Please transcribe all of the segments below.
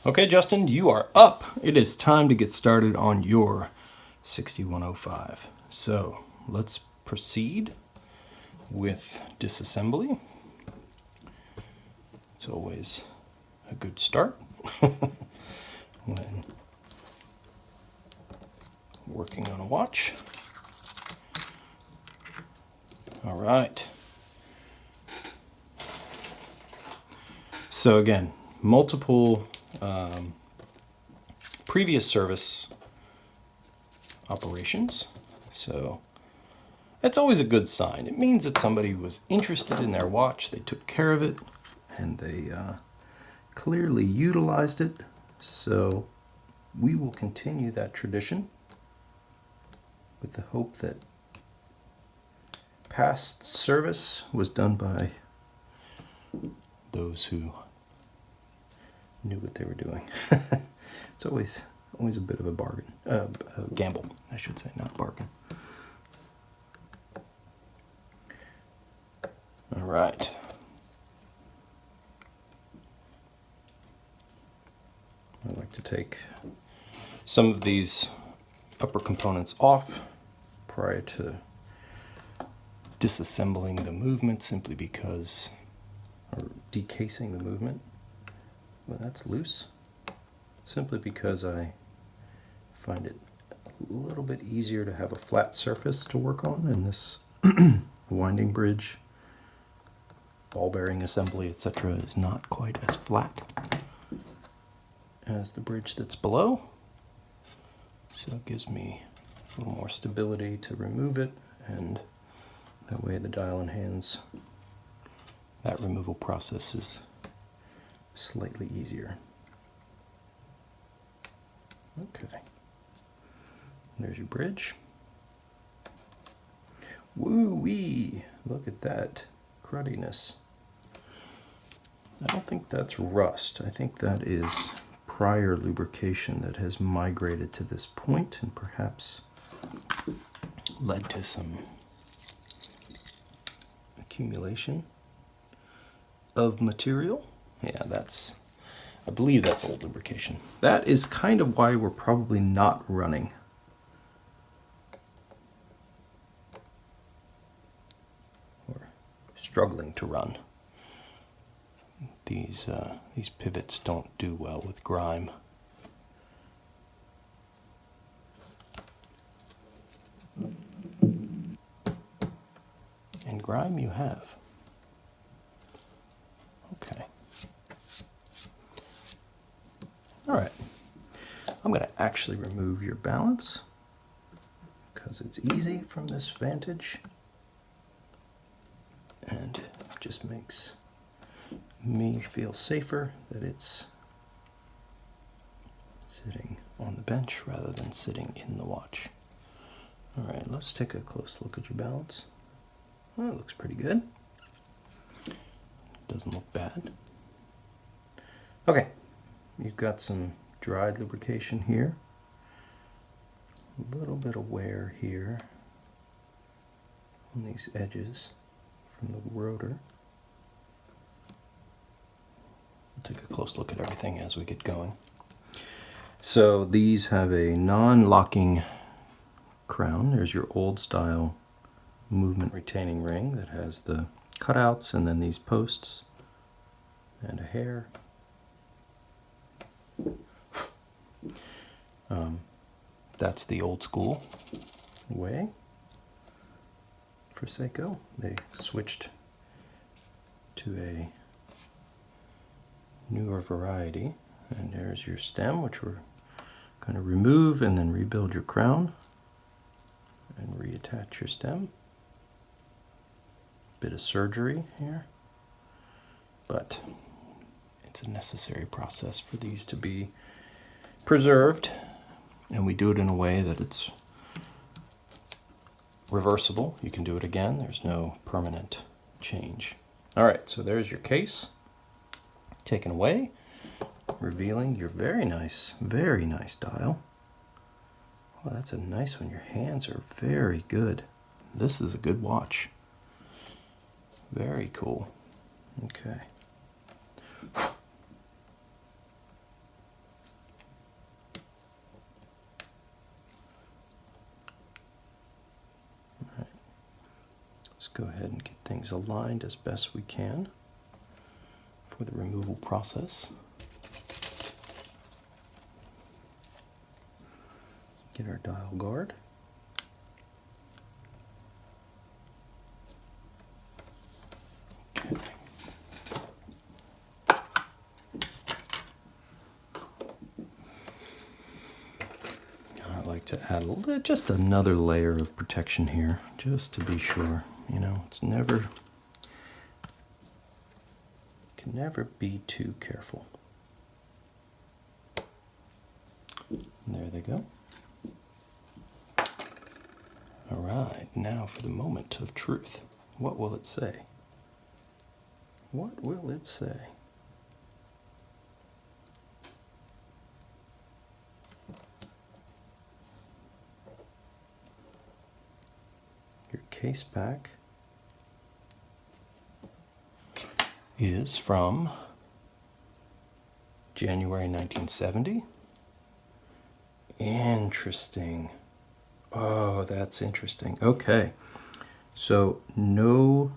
Okay, Justin, you are up. It is time to get started on your 6105. So let's proceed with disassembly. It's always a good start when working on a watch. All right. So again, multiple previous service operations. So that's always a good sign. It means that somebody was interested in their watch, they took care of it, and they clearly utilized it. So we will continue that tradition with the hope that past service was done by those who knew what they were doing. It's always a bit of a bargain, a gamble, I should say, not bargain. All right. I like to take some of these upper components off prior to disassembling the movement, simply because, or decasing the movement. Well, that's loose. Simply because I find it a little bit easier to have a flat surface to work on, and this winding bridge, ball bearing assembly, etc. is not quite as flat as the bridge that's below. So it gives me a little more stability to remove it, and that way the dial and hands, that removal process is slightly easier. Okay, there's your bridge. Woo-wee! Look at that crudiness. I don't think that's rust. I think that is prior lubrication that has migrated to this point and perhaps led to some accumulation of material. Yeah, I believe that's old lubrication. That is kind of why we're probably not running. Or struggling to run. These pivots don't do well with grime. And grime you have. Okay. All right, I'm going to actually remove your balance because it's easy from this vantage and just makes me feel safer that it's sitting on the bench rather than sitting in the watch. All right, let's take a close look at your balance. Oh, it looks pretty good. Doesn't look bad. Okay. You've got some dried lubrication here, a little bit of wear here on these edges from the rotor. We'll take a close look at everything as we get going. So these have a non-locking crown. There's your old style movement retaining ring that has the cutouts and then these posts and a hair. That's the old school way for Seiko. They switched to a newer variety, and there's your stem, which we're going to remove and then rebuild your crown and reattach your stem. Bit of surgery here, but it's a necessary process for these to be preserved, and we do it in a way that it's reversible. You can do it again. There's no permanent change. All right, so there's your case taken away, revealing your very nice dial. Well, that's a nice one. Your hands are very good. This is a good watch. Very cool. Okay. Let's go ahead and get things aligned as best we can for the removal process. Get our dial guard. Okay. I like to add just another layer of protection here, just to be sure. You know, it's never, can never be too careful. And there they go. All right, now for the moment of truth. What will it say? What will it say? Your case back is from January 1970. Interesting. Oh, that's interesting. Okay. So, no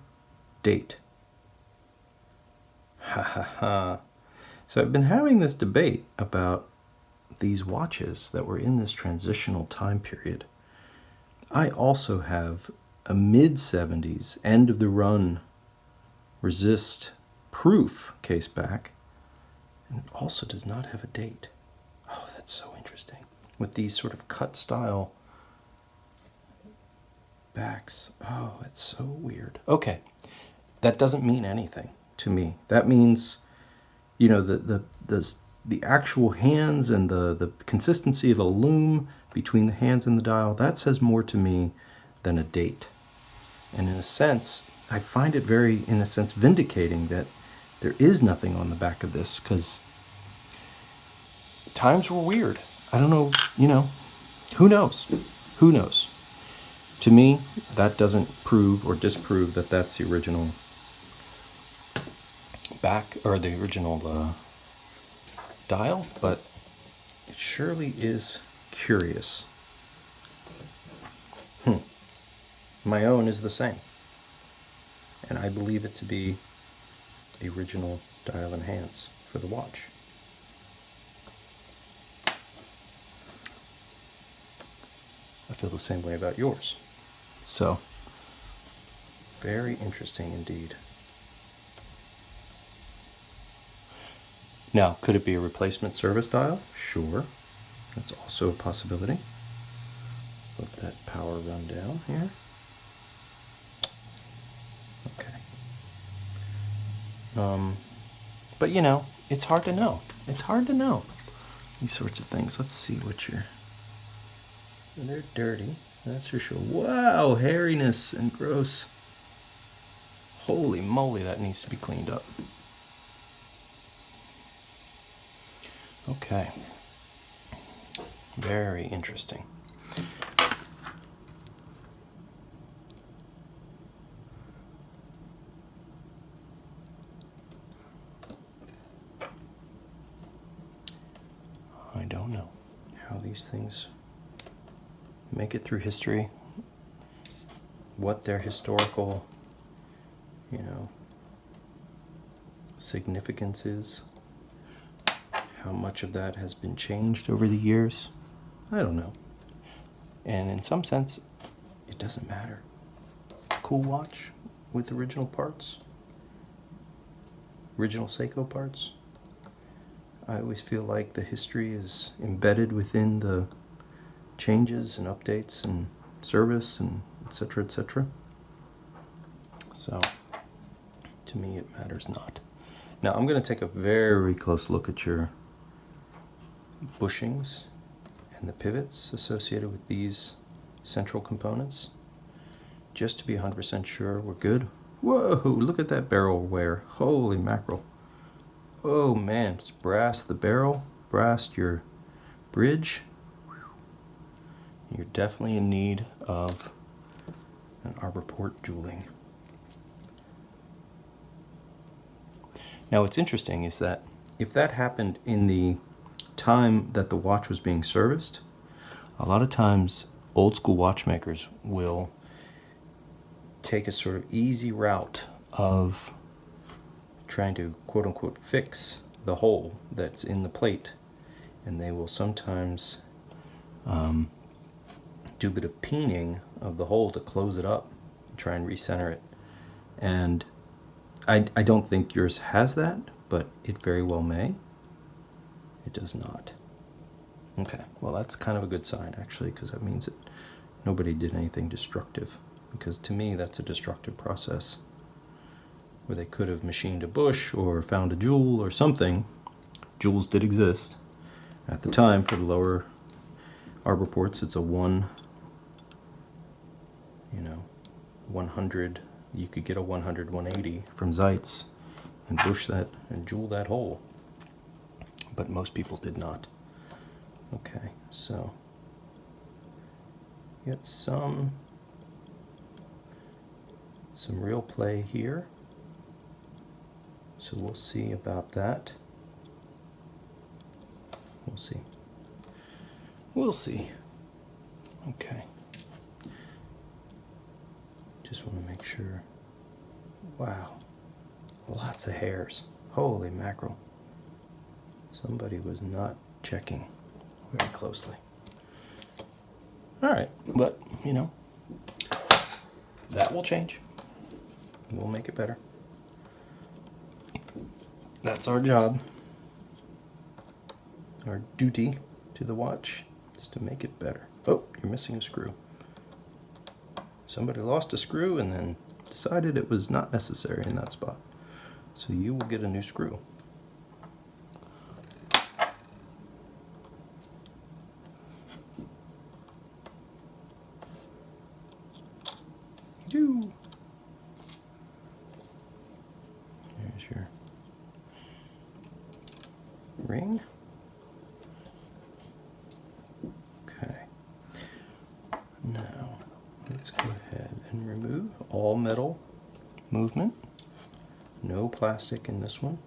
date. Ha ha ha. So I've been having this debate about these watches that were in this transitional time period. I also have a mid-70s, end of the run, resist proof case back, and it also does not have a date. Oh, that's so interesting. With these sort of cut style backs. Oh, it's so weird. Okay, that doesn't mean anything to me. That means, you know, the actual hands and the consistency of the loom between the hands and the dial, that says more to me than a date. And in a sense, I find it very, in a sense, vindicating that there is nothing on the back of this, because times were weird. I don't know, you know, who knows? Who knows? To me, that doesn't prove or disprove that that's the original back, or the original dial, but it surely is curious. My own is the same, and I believe it to be the original dial and hands for the watch. I feel the same way about yours. So, very interesting indeed. Now, could it be a replacement service dial? Sure. That's also a possibility. Let that power run down here. Okay. But you know, it's hard to know. It's hard to know these sorts of things. Let's see what you're... They're dirty, that's for sure. Wow, hairiness and gross. Holy moly, that needs to be cleaned up. Okay. Very interesting. I don't know how these things make it through history, what their historical, you know, significance is, how much of that has been changed over the years. I don't know. And in some sense, it doesn't matter. Cool watch with original parts, original Seiko parts. I always feel like the history is embedded within the changes and updates and service and etc., etc. So, to me, it matters not. Now, I'm going to take a very close look at your bushings and the pivots associated with these central components, just to be 100% sure we're good. Whoa, look at that barrel wear. Holy mackerel. Oh man, it's brass the barrel, brass your bridge. You're definitely in need of an arbor port jeweling. Now what's interesting is that if that happened in the time that the watch was being serviced, a lot of times old school watchmakers will take a sort of easy route of trying to quote-unquote fix the hole that's in the plate, and they will sometimes do a bit of peening of the hole to close it up, try and recenter it. And I don't think yours has that, but it very well may. It does not. Okay, well that's kind of a good sign actually, because that means that nobody did anything destructive, because to me that's a destructive process where they could have machined a bush or found a jewel or something. Jewels did exist at the time. For the lower arbor ports, it's a 100. You could get a 100, 180 from Zeitz and bush that and jewel that hole, but most people did not. Okay, so you got some real play here, so we'll see about that. We'll see. Okay, just want to make sure. Wow, lots of hairs. Holy mackerel. Somebody was not checking very closely. Alright, but that will change. We'll make it better. That's our job. Our duty to the watch is to make it better. Oh, you're missing a screw. Somebody lost a screw and then decided it was not necessary in that spot. So you will get a new screw. There's your ring. Okay. Now, let's go ahead and remove all metal movement. No plastic in this one.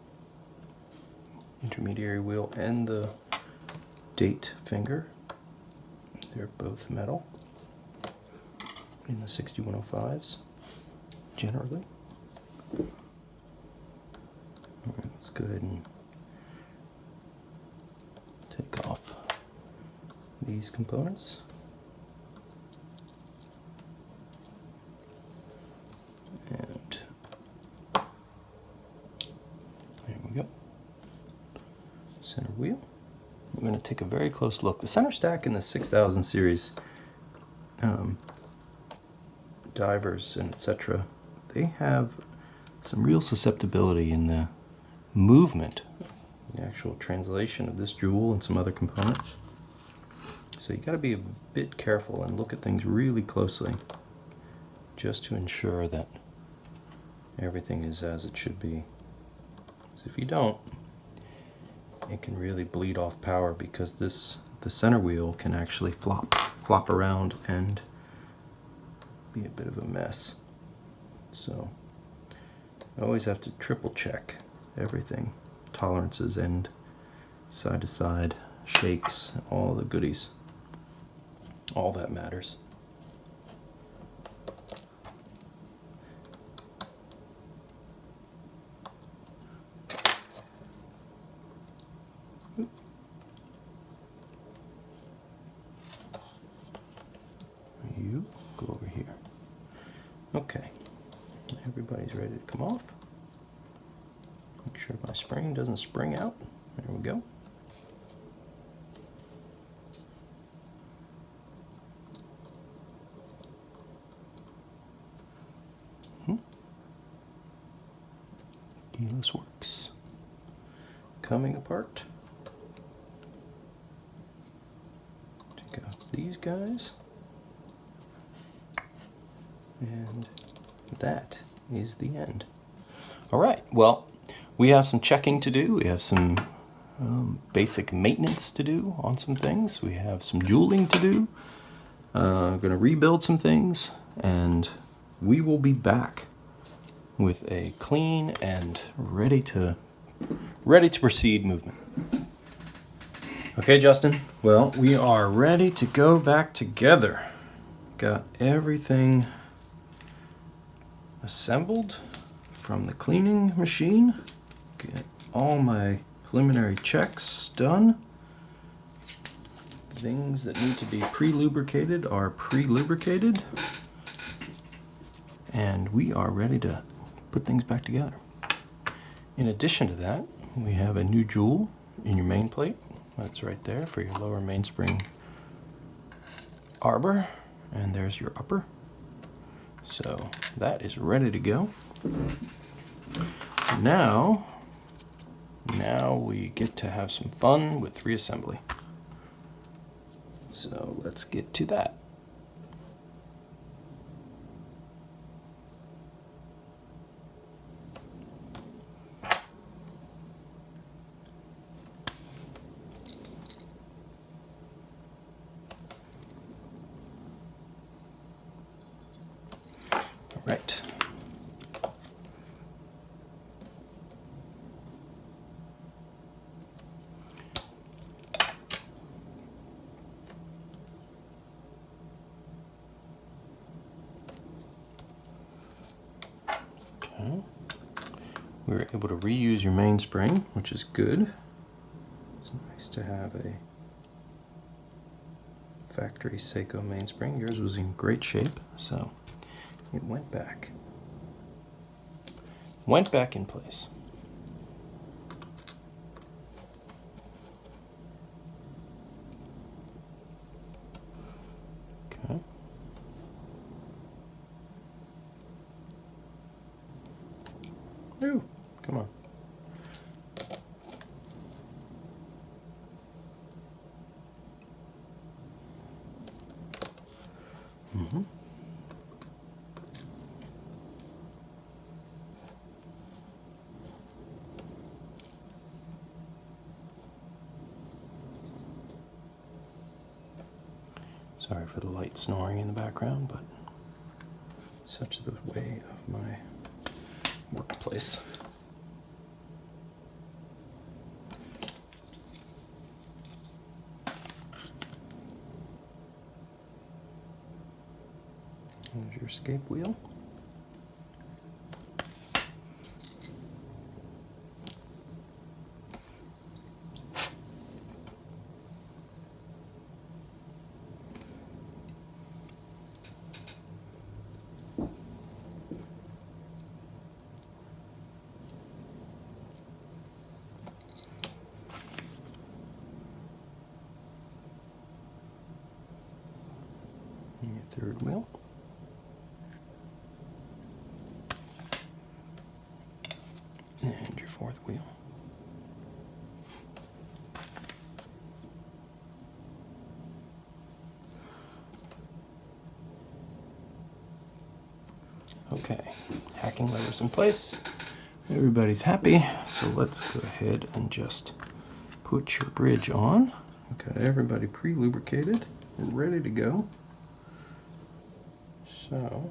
Intermediary wheel and the date finger. They're both metal in the 6105s, generally. All right, let's go ahead and take off these components. And there we go. Center wheel. I'm going to take a very close look. The center stack in the 6000 series divers and etc., they have some real susceptibility in the movement, the actual translation of this jewel and some other components. So you got to be a bit careful and look at things really closely just to ensure that everything is as it should be. So if you don't, it can really bleed off power, because the center wheel can actually flop around and be a bit of a mess. So I always have to triple check everything, tolerances and side to side shakes, all the goodies. All that matters. You go over here. Okay, everybody's ready to come off. Make sure my spring doesn't spring out. There we go. Keyless works. Coming apart. Take out these guys. And that is the end. All right, well, we have some checking to do. We have some basic maintenance to do on some things. We have some jeweling to do. I'm going to rebuild some things, and we will be back with a clean and ready to proceed movement. Okay, Justin. Well, we are ready to go back together. Got everything assembled from the cleaning machine. Get all my preliminary checks done. Things that need to be pre-lubricated are pre-lubricated. And we are ready to put things back together. In addition to that, we have a new jewel in your main plate. That's right there for your lower mainspring arbor. And there's your upper. So that is ready to go. Now we get to have some fun with reassembly. So let's get to that. Right. Okay. We were able to reuse your mainspring, which is good. It's nice to have a factory Seiko mainspring. Yours was in great shape, so it went back. Went back in place. Okay. Ooh, come on. Mm-hmm. Sorry for the light snoring in the background, but such the way of my workplace. There's your escape wheel. And your third wheel. And your fourth wheel. Okay, hacking levers in place. Everybody's happy, so let's go ahead and just put your bridge on. Got everybody pre-lubricated. We're ready to go. So,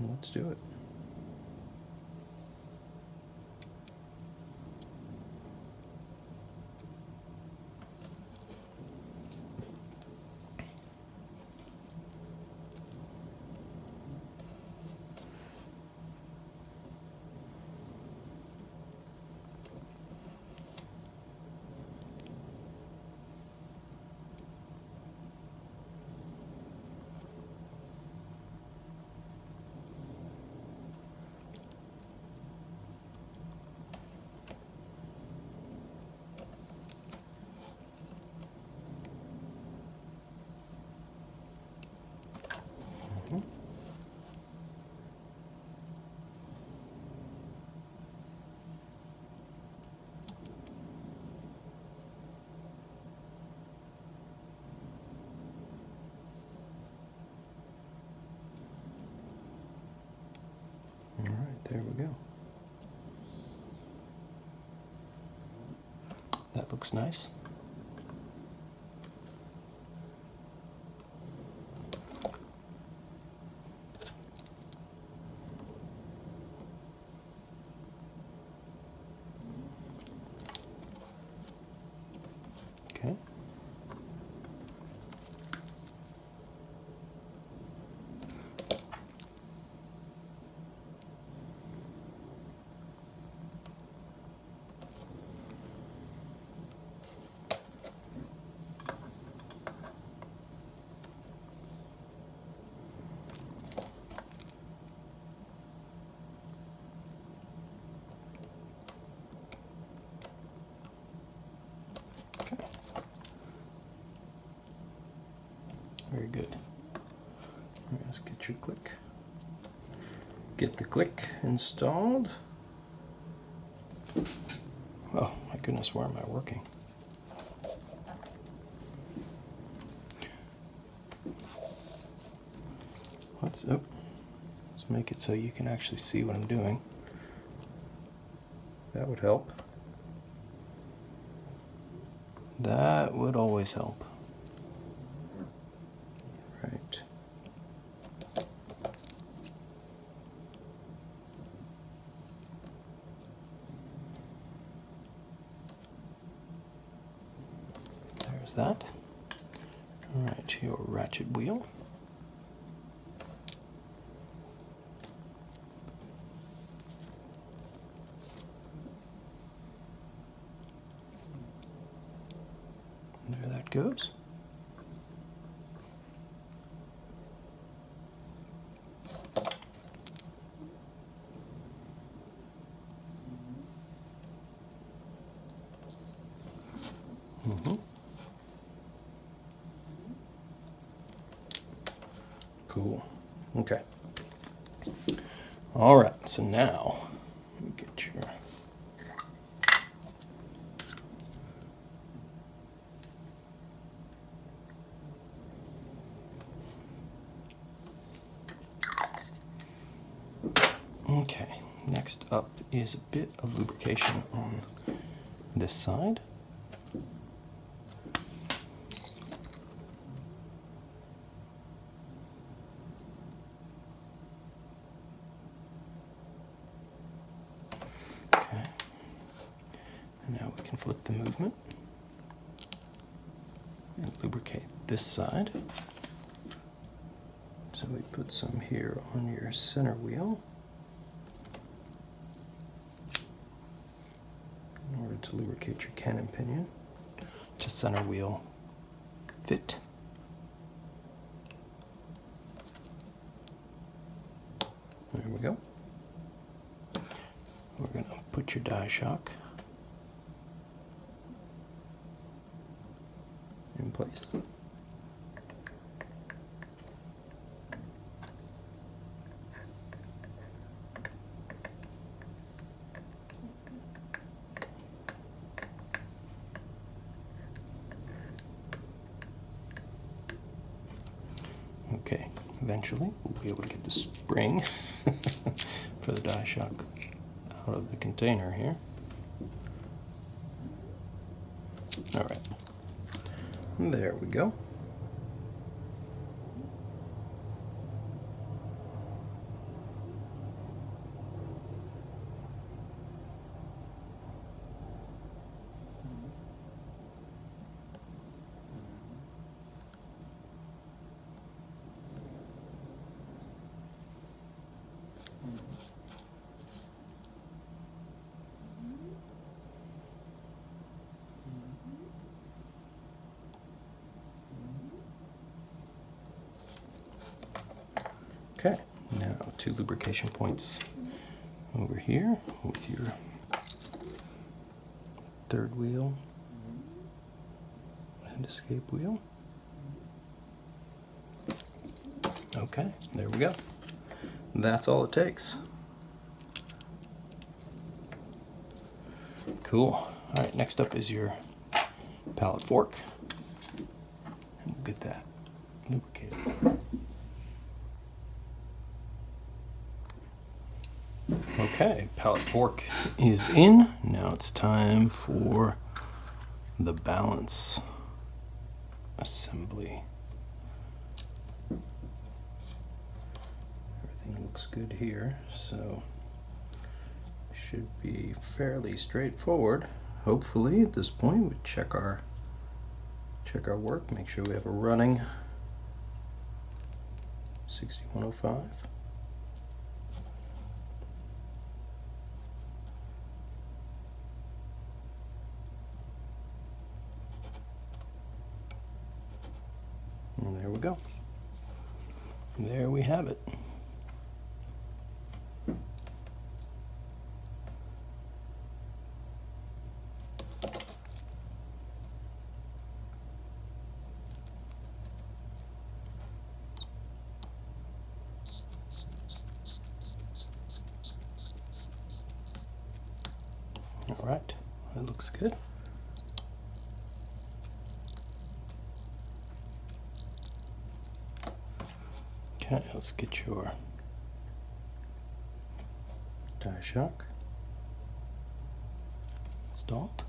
let's do it. All right, there we go. That looks nice. Okay. Let's get your click. Get the click installed. Oh my goodness, where am I working? Let's make it so you can actually see what I'm doing. That would help. That would always help. Right. There's that. All right, your ratchet wheel. There that goes. Cool. Okay. All right, so now let me get your okay, next up is a bit of lubrication on this side. Okay, and now we can flip the movement and lubricate this side. So we put some here on your center wheel in order to lubricate your cannon pinion to center wheel fit. There we go. We're going to put your die shock in place. Okay, eventually we'll be able to get the spring for the die shock out of the container here. All right, there we go. Okay, now 2 lubrication points over here with your third wheel and escape wheel. Okay, there we go. That's all it takes. Cool. All right, next up is your pallet fork. And we'll get that lubricated. Okay, pallet fork is in. Now it's time for the balance assembly. Everything looks good here, so should be fairly straightforward. Hopefully at this point we check our work, make sure we have a running 6105. And there we go. There we have it. All right, that looks good. Okay, let's get your die shock installed.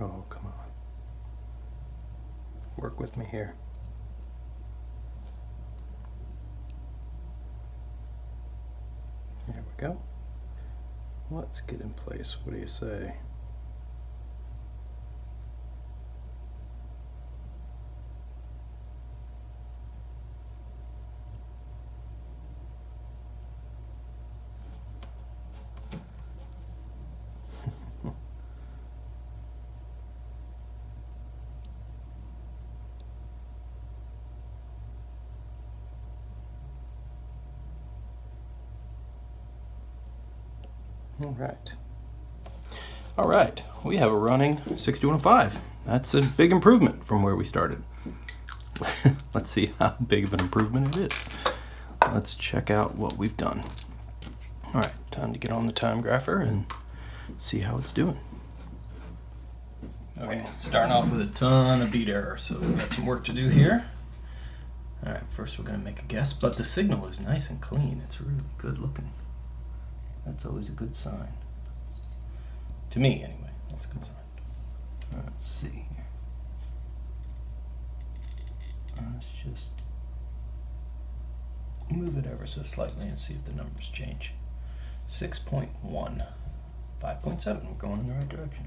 Oh, come on. Work with me here. There we go. Let's get in place. What do you say? All right, we have a running 6105. That's a big improvement from where we started. Let's see how big of an improvement it is. Let's check out what we've done. All right, time to get on the time grapher and see how it's doing. Okay, starting off with a ton of beat error, so we've got some work to do here. All right, first we're gonna make a guess, but the signal is nice and clean. It's really good looking. That's always a good sign. To me, anyway, that's a good sign. Let's see here. Let's just move it ever so slightly and see if the numbers change. 6.1, 5.7, we're going in the right direction.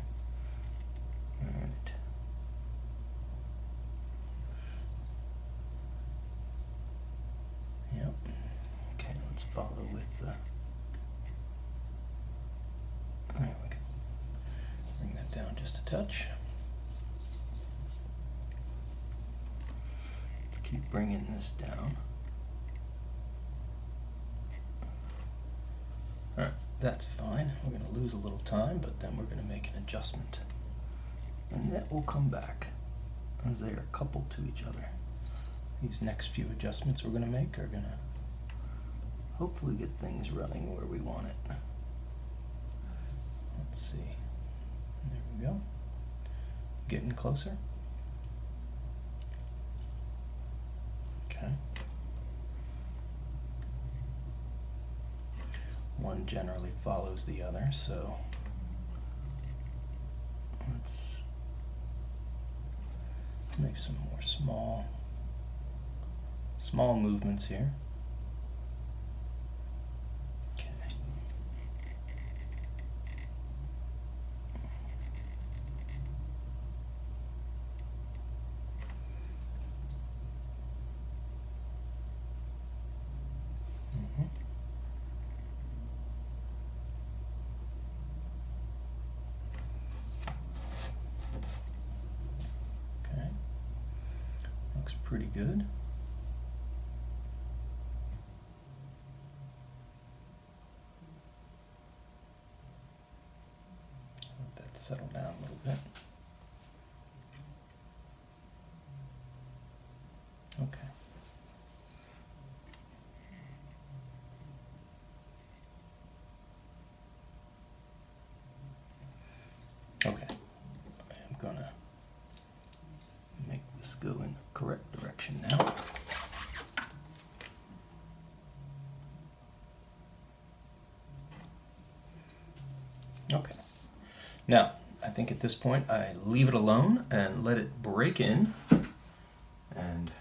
All right. Yep. Okay, let's follow with the... There we go. Bring that down just a touch. Keep bringing this down. All right, that's fine. We're going to lose a little time, but then we're going to make an adjustment. And that will come back as they are coupled to each other. These next few adjustments we're going to make are going to hopefully get things running where we want it. Let's see. There we go. Getting closer. Okay. One generally follows the other, so let's make some more small movements here. Okay. Okay. Looks pretty good. Let that settle down a little bit. Okay. Okay. I'm gonna make this go in the correct direction now. Okay. Now, I think at this point I leave it alone and let it break in and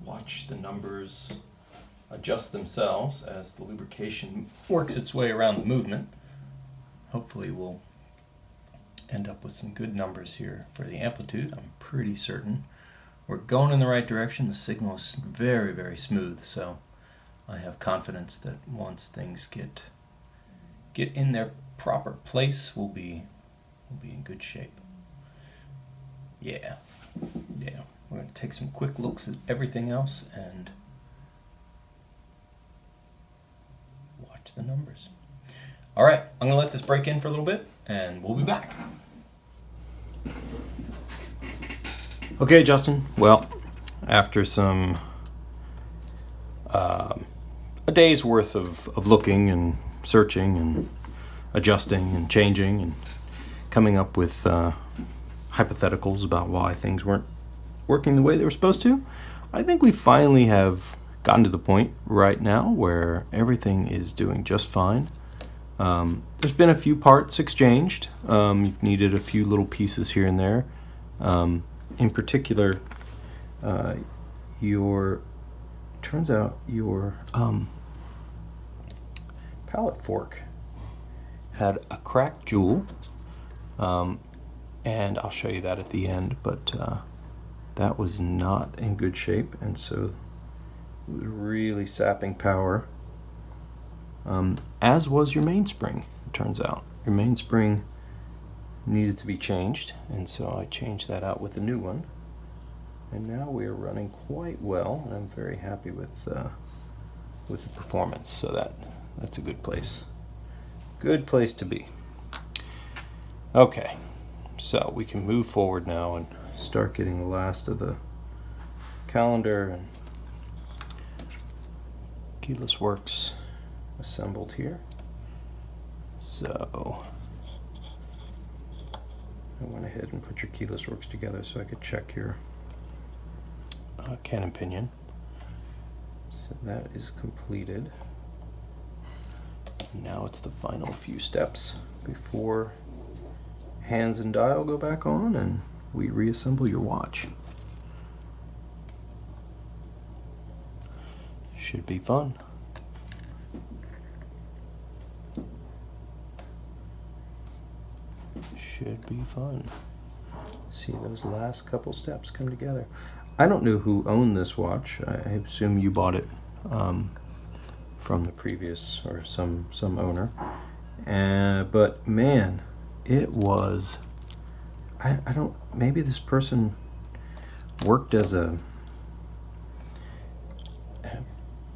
watch the numbers adjust themselves as the lubrication works its way around the movement. Hopefully we'll end up with some good numbers here for the amplitude. I'm pretty certain we're going in the right direction. The signal is very, very smooth, so I have confidence that once things get in their proper place, we'll be in good shape. Yeah. We're going to take some quick looks at everything else and watch the numbers. All right, I'm going to let this break in for a little bit, and we'll be back. Okay, Justin. Well, after some a day's worth of looking and searching and adjusting and changing and coming up with hypotheticals about why things weren't working the way they were supposed to, I think we finally have gotten to the point right now where everything is doing just fine. There's been a few parts exchanged. You've needed a few little pieces here and there. In particular, turns out your pallet fork had a cracked jewel, and I'll show you that at the end, but that was not in good shape, and so it was really sapping power, as was your mainspring, it turns out. Your mainspring needed to be changed, and so I changed that out with a new one, and now we are running quite well, and I'm very happy with the performance, so that's a good place to be. Okay, so we can move forward now and start getting the last of the calendar and keyless works assembled here. So I went ahead and put your keyless works together so I could check your cannon pinion. So that is completed. Now it's the final few steps before hands and dial go back on and we reassemble your watch. Should be fun. Should be fun. See those last couple steps come together. I don't know who owned this watch. I assume you bought it from the previous or some owner. But man, it was. I don't. Maybe this person worked as a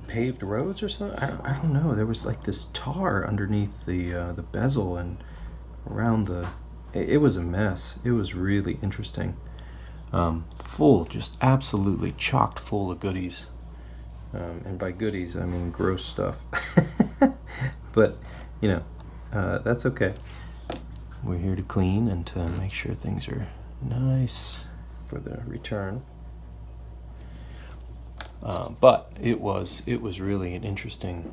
paved roads or something. I don't know. There was like this tar underneath the bezel and around the. It was a mess. It was really interesting. Full, just absolutely chocked full of goodies. And by goodies, I mean gross stuff. But, that's okay. We're here to clean and to make sure things are nice for the return. But it was really an interesting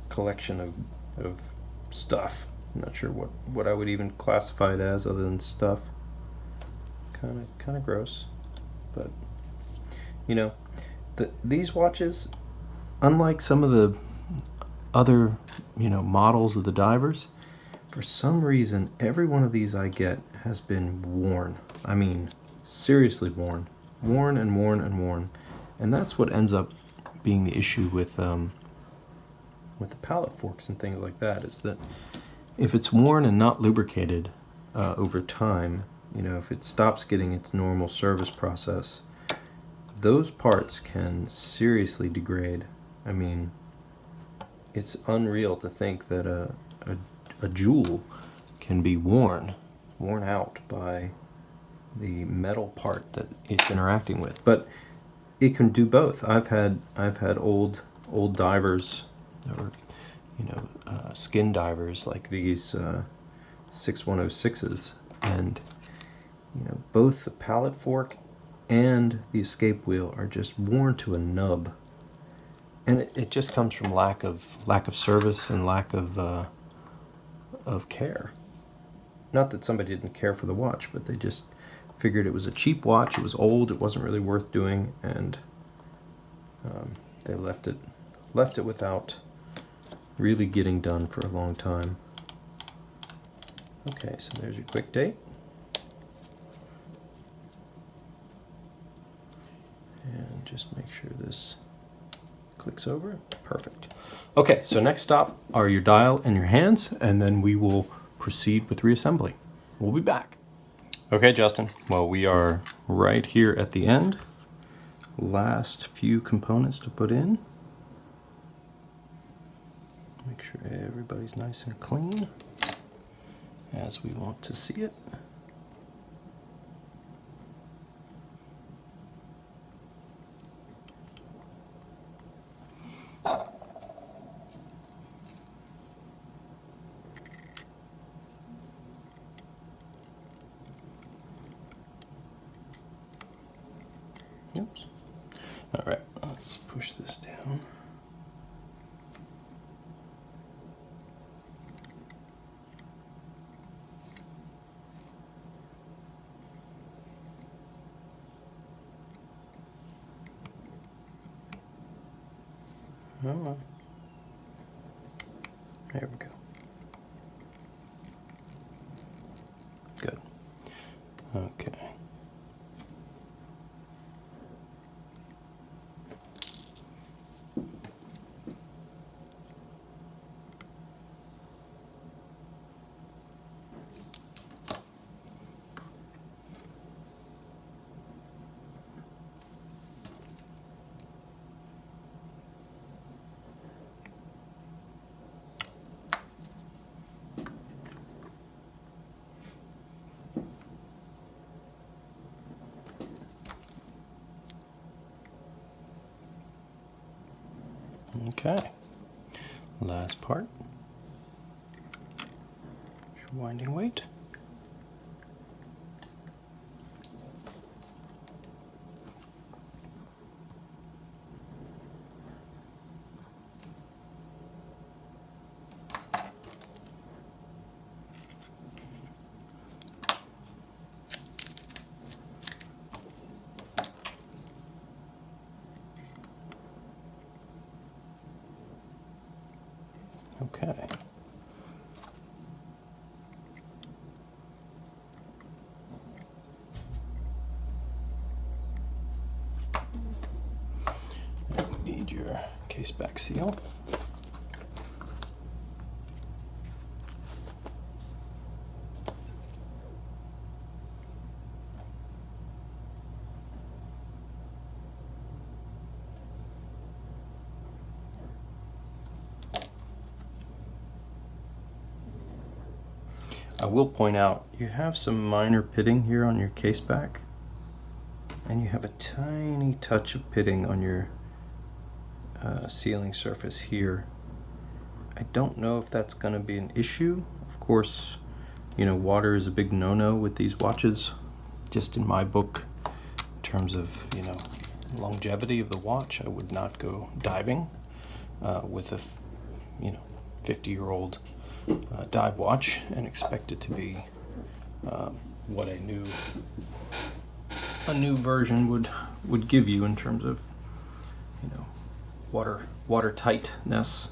collection of stuff. I'm not sure what I would even classify it as other than stuff. Kind of gross, but these watches, unlike some of the other models of the divers, for some reason every one of these I get has been worn. I mean, seriously worn and worn and worn, and that's what ends up being the issue with the pallet forks and things like that, is that if it's worn and not lubricated over time, if it stops getting its normal service process, those parts can seriously degrade. I mean, it's unreal to think that a jewel can be worn out by the metal part that it's interacting with. But it can do both. I've had old divers, or skin divers like these 6106s, and both the pallet fork and the escape wheel are just worn to a nub, and it just comes from lack of service and lack of care. Not that somebody didn't care for the watch, but they just figured it was a cheap watch, it was old, it wasn't really worth doing, and they left it without really getting done for a long time. Okay, so there's your quick date. And just make sure this clicks over it. Perfect. Okay, so next stop are your dial and your hands, and then we will proceed with reassembly. We'll be back. Okay, Justin. Well, we are right here at the end. Last few components to put in. Make sure everybody's nice and clean, as we want to see it. Oops. All right, let's push this down. Oh, there we go. Good. Okay. Okay, last part, winding weight. Okay. And we need your case back seal. I will point out, you have some minor pitting here on your case back, and you have a tiny touch of pitting on your sealing surface here. I don't know if that's going to be an issue. Of course, you know, water is a big no-no with these watches, just in my book, in terms of, you know, longevity of the watch. I would not go diving with a, you know, 50-year-old dive watch and expect it to be what a new version would give you in terms of, you know, water tightness,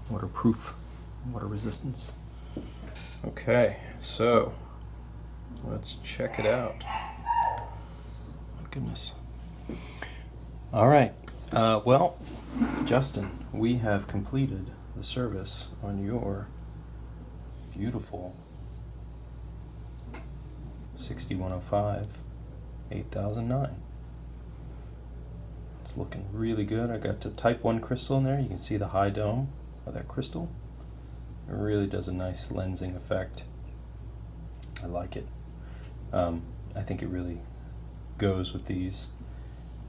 waterproof, water resistance. Okay, so let's check it out. My goodness. All right. Well, Justin, we have completed the service on your beautiful 6105 8009. It's looking really good. I got the type 1 crystal in there. You can see the high dome of that crystal. It really does a nice lensing effect. I like it. I think it really goes with these.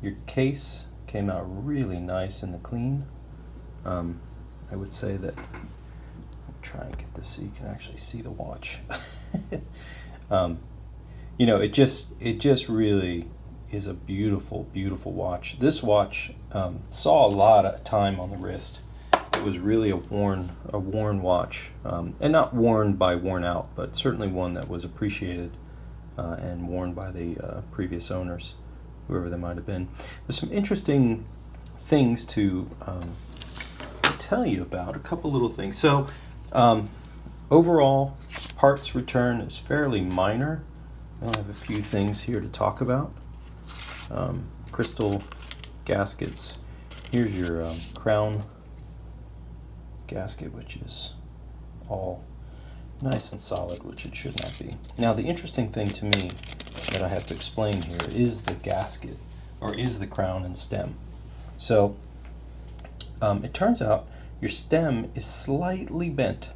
Your case came out really nice in the clean. I would say that, try and get this so you can actually see the watch. You know, it just really is a beautiful, beautiful watch. This watch saw a lot of time on the wrist. It was really a worn watch, and not worn by worn out, but certainly one that was appreciated and worn by the previous owners, whoever they might have been. There's some interesting things to tell you about, a couple little things. So overall, parts return is fairly minor. I have a few things here to talk about. Crystal gaskets. here's your crown gasket, which is all nice and solid, which it should not be. Now, the interesting thing to me that I have to explain here is the gasket, or is the crown and stem. So it turns out your stem is slightly bent,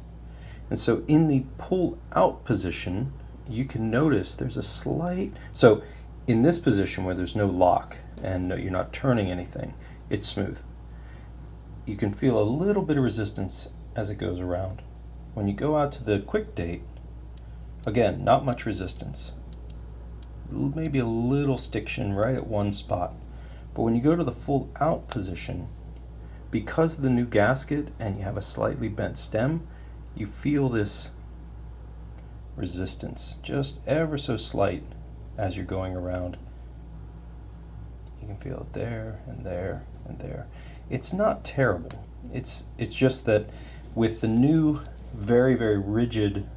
and so in the pull out position you can notice there's a slight, so in this position where there's no lock and you're not turning anything, it's smooth. You can feel a little bit of resistance as it goes around. When you go out to the quick date, again, not much resistance, maybe a little stiction right at one spot. But when you go to the full out position, because of the new gasket and you have a slightly bent stem, you feel this resistance, just ever so slight as you're going around. You can feel it there and there and there. It's not terrible. It's just that with the new very, very rigid,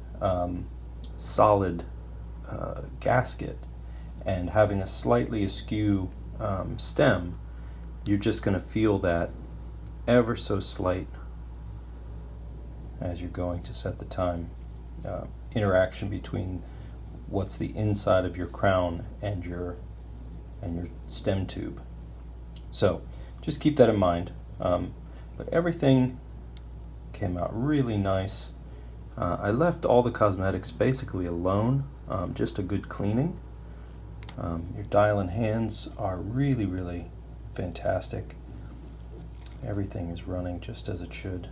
solid gasket and having a slightly askew stem, you're just going to feel that ever so slight as you're going to set the time interaction between what's the inside of your crown and your stem tube. So just keep that in mind. But everything came out really nice. I left all the cosmetics basically alone, just a good cleaning. Your dial and hands are really, really fantastic. Everything is running just as it should.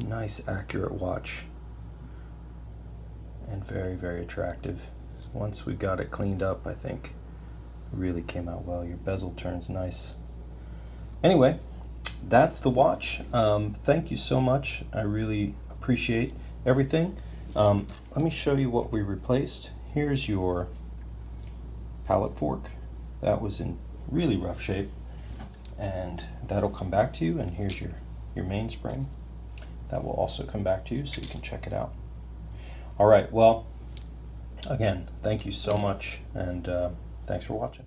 Nice, accurate watch, and very, very attractive. Once we got it cleaned up, I think it really came out well. Your bezel turns nice. Anyway, that's the watch. Thank you so much. I really appreciate everything. Let me show you what we replaced. Here's your pallet fork. That was in really rough shape, and that'll come back to you. And here's your mainspring. That will also come back to you, so you can check it out. All right, well, again, thank you so much, and thanks for watching.